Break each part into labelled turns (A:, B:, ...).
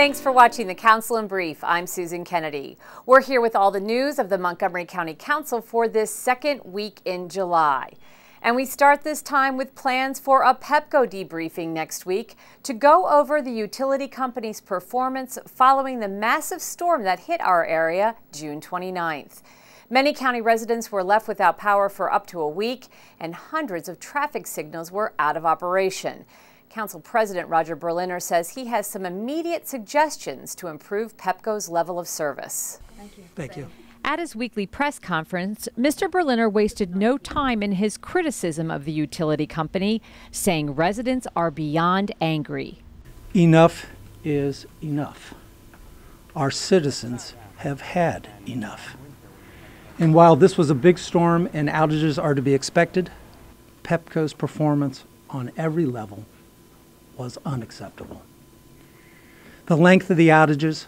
A: Thanks for watching the Council in Brief. I'm Susan Kennedy. We're here with all the news of the Montgomery County Council for this second week in July. And we start this time with plans for a Pepco debriefing next week to go over the utility company's performance following the massive storm that hit our area June 29th. Many county residents were left without power for up to a week, and hundreds of traffic signals were out of operation. Council President Roger Berliner says he has some immediate suggestions to improve Pepco's level of service.
B: Thank you.
C: At his weekly press conference, Mr. Berliner wasted no time in his criticism of the utility company, saying residents are beyond angry.
B: Enough is enough. Our citizens have had enough. And while this was a big storm and outages are to be expected, Pepco's performance on every level was unacceptable. The length of the outages,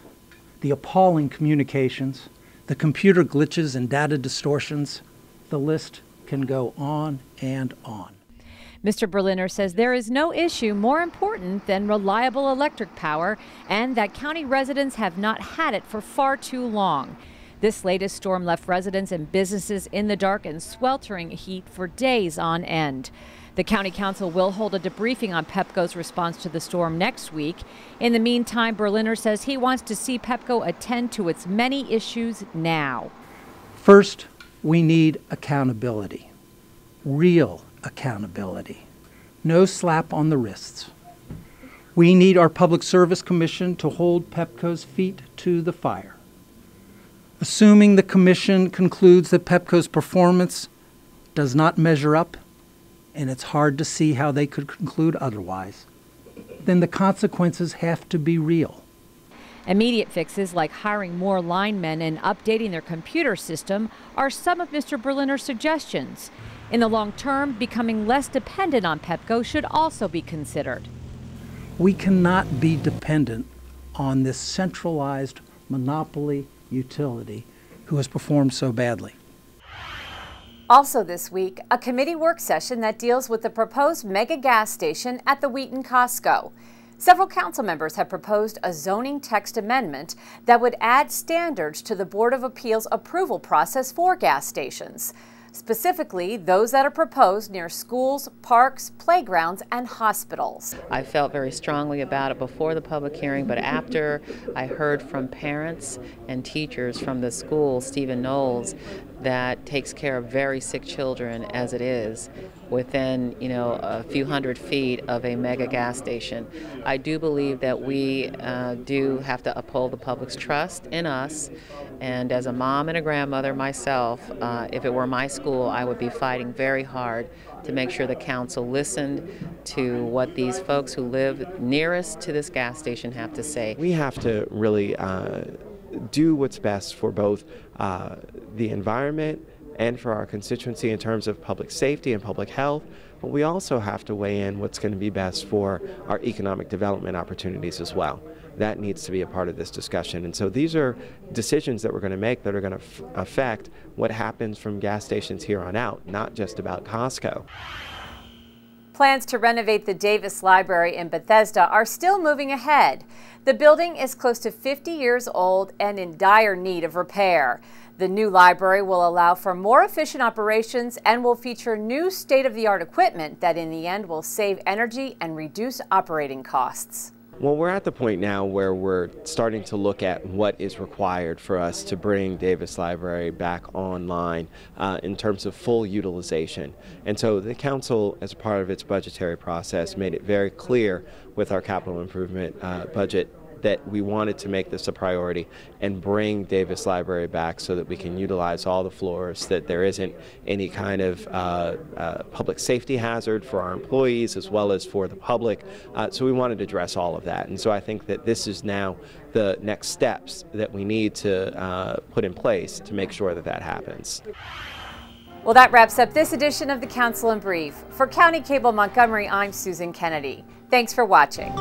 B: the appalling communications, the computer glitches and data distortions, the list can go on and on.
C: Mr. Berliner says there is no issue more important than reliable electric power and that county residents have not had it for far too long. This latest storm left residents and businesses in the dark and sweltering heat for days on end. The County Council will hold a debriefing on Pepco's response to the storm next week. In the meantime, Berliner says he wants to see Pepco attend to its many issues now.
B: First, we need accountability, real accountability, no slap on the wrists. We need our Public Service Commission to hold Pepco's feet to the fire. Assuming the Commission concludes that Pepco's performance does not measure up, and it's hard to see how they could conclude otherwise, then the consequences have to be real.
C: Immediate fixes like hiring more linemen and updating their computer system are some of Mr. Berliner's suggestions. In the long term, becoming less dependent on Pepco should also be considered.
B: We cannot be dependent on this centralized monopoly utility who has performed so badly.
A: Also this week, a committee work session that deals with the proposed mega gas station at the Wheaton Costco. Several council members have proposed a zoning text amendment that would add standards to the Board of Appeals approval process for gas stations, specifically those that are proposed near schools, parks, playgrounds, and hospitals.
D: I felt very strongly about it before the public hearing, but after I heard from parents and teachers from the school, Stephen Knowles, that takes care of very sick children as it is within, a few hundred feet of a mega gas station. I do believe that we do have to uphold the public's trust in us. And as a mom and a grandmother myself, if it were my school, I would be fighting very hard to make sure the council listened to what these folks who live nearest to this gas station have to say.
E: We have to really do what's best for both the environment and for our constituency in terms of public safety and public health, but we also have to weigh in what's going to be best for our economic development opportunities as well. That needs to be a part of this discussion. And so these are decisions that we're going to make that are going to affect what happens from gas stations here on out, not just about Costco.
A: Plans to renovate the Davis Library in Bethesda are still moving ahead. The building is close to 50 years old and in dire need of repair. The new library will allow for more efficient operations and will feature new state-of-the-art equipment that in the end will save energy and reduce operating costs.
E: Well, we're at the point now where we're starting to look at what is required for us to bring Davis Library back online in terms of full utilization. And so the council, as a part of its budgetary process, made it very clear with our capital improvement budget that we wanted to make this a priority and bring Davis Library back so that we can utilize all the floors, that there isn't any kind of public safety hazard for our employees as well as for the public. So we wanted to address all of that. And so I think that this is now the next steps that we need to put in place to make sure that that happens.
A: Well, that wraps up this edition of the Council in Brief. For County Cable Montgomery, I'm Susan Kennedy. Thanks for watching.